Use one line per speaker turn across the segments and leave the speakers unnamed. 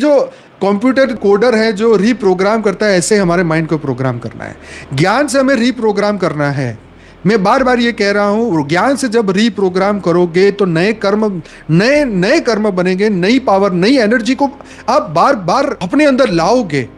जो computer coder है जो रीप्रोग्राम करता है, ऐसे हमारे माइंड को प्रोग्राम करना है। ज्ञान से हमें रीप्रोग्राम करना है। मैं बार बार ये कह रहा हूँ, ज्ञान से जब रीप्रोग्राम करोगे तो नए कर्म बनेंगे, नई पावर, नई एनर्जी को आप बार बार अपने अंदर लाओगे।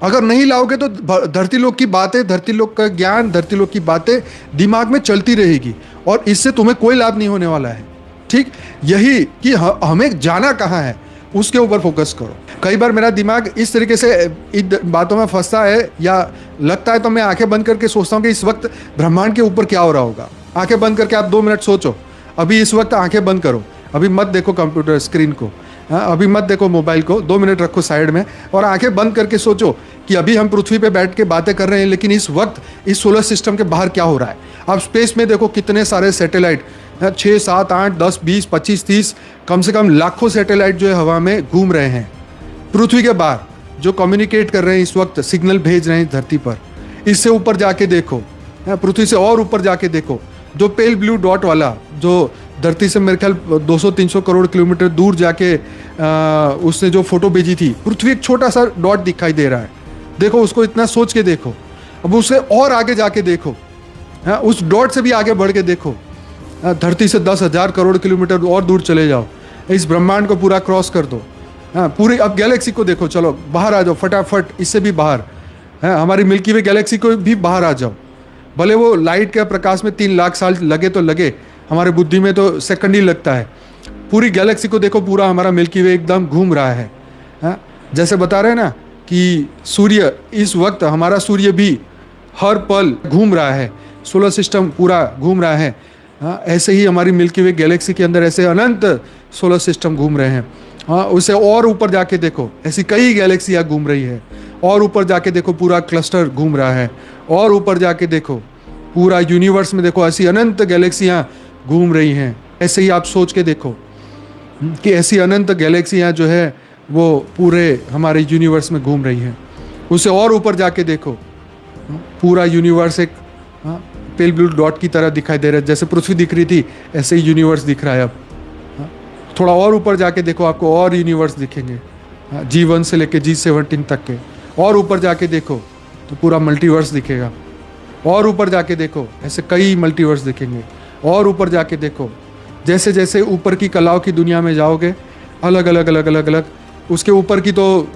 अगर नहीं लाओगे तो धरती लोक की बातें, धरती लोक का ज्ञान, धरती लोक की बातें दिमाग में चलती रहेगी और इससे तुम्हें कोई लाभ नहीं होने वाला है। ठीक यही कि हमें जाना कहाँ है, उसके ऊपर फोकस करो। कई बार मेरा दिमाग इस तरीके से इन बातों में फंसता है या लगता है तो मैं आंखें बंद करके सोचता हूँ कि इस वक्त ब्रह्मांड के ऊपर क्या हो रहा होगा। आंखें बंद करके आप 2 मिनट सोचो। अभी इस वक्त आंखें बंद करो, अभी मत देखो कंप्यूटर स्क्रीन को, अभी मत देखो मोबाइल को, 2 मिनट रखो साइड में और आंखें बंद करके सोचो कि अभी हम पृथ्वी पे बैठ के बातें कर रहे हैं, लेकिन इस वक्त इस सोलर सिस्टम के बाहर क्या हो रहा है। आप स्पेस में देखो कितने सारे सैटेलाइट, 6, 7, 8, 10, 20, 25, 30, कम से कम लाखों सैटेलाइट जो है हवा में घूम रहे हैं पृथ्वी के बाहर, जो कम्युनिकेट कर रहे हैं, इस वक्त सिग्नल भेज रहे हैं धरती पर। इससे ऊपर जाके देखो, पृथ्वी से और ऊपर जाके देखो, जो पेल ब्लू डॉट वाला, जो धरती से मेरे ख्याल 200-300 करोड़ किलोमीटर दूर जाके उसने जो फोटो भेजी थी, पृथ्वी एक छोटा सा डॉट दिखाई दे रहा है। देखो उसको, इतना सोच के देखो। अब उससे और आगे जाके देखो, उस डॉट से भी आगे बढ़ के देखो, धरती से 10,000 करोड़ किलोमीटर और दूर चले जाओ, इस ब्रह्मांड को पूरा क्रॉस कर दो। पूरी अब गैलेक्सी को देखो, चलो बाहर आ जाओ फटाफट, इससे भी बाहर, हमारी मिल्की वे गैलेक्सी को भी बाहर आ जाओ। भले वो लाइट के प्रकाश में 3 लाख साल लगे तो लगे, हमारे बुद्धि में तो सेकंड ही लगता है। पूरी गैलेक्सी को देखो, पूरा हमारा मिल्की वे एकदम घूम रहा है। जैसे बता रहे हैं ना कि सूर्य, इस वक्त हमारा सूर्य भी हर पल घूम रहा है, सोलर सिस्टम पूरा घूम रहा है। ऐसे ही हमारी मिल्की वे गैलेक्सी के अंदर ऐसे अनंत सोलर सिस्टम घूम रहे हैं। उसे और ऊपर जाके देखो, ऐसी कई गैलेक्सियाँ घूम रही है। और ऊपर जाके देखो, पूरा क्लस्टर घूम रहा है। और ऊपर जाके देखो, पूरा यूनिवर्स में देखो, ऐसी अनंत गैलेक्सियाँ घूम रही हैं। ऐसे ही आप सोच के देखो कि ऐसी अनंत गैलेक्सियाँ जो है वो पूरे हमारे यूनिवर्स में घूम रही हैं। उसे और ऊपर जाके देखो, पूरा यूनिवर्स एक पेल ब्लू डॉट की तरह दिखाई दे रहा है। जैसे पृथ्वी दिख रही थी, ऐसे ही यूनिवर्स दिख रहा है अब। थोड़ा और ऊपर जाके देखो, आपको और यूनिवर्स दिखेंगे, G1 से लेके G17 तक के। और ऊपर जाके देखो तो पूरा मल्टीवर्स दिखेगा। और ऊपर जाके देखो, ऐसे कई मल्टीवर्स दिखेंगे। और ऊपर जाके देखो, जैसे जैसे ऊपर की कलाओं की दुनिया में जाओगे, अलग अलग अलग अलग अलग, उसके ऊपर की तो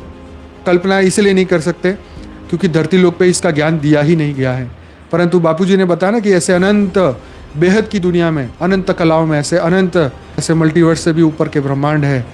कल्पना इसलिए नहीं कर सकते क्योंकि धरती लोक पे इसका ज्ञान दिया ही नहीं गया है। परंतु बापूजी ने बताया ना कि ऐसे अनंत बेहद की दुनिया में, अनंत कलाओं में, ऐसे अनंत, ऐसे मल्टीवर्स से भी ऊपर के ब्रह्मांड है।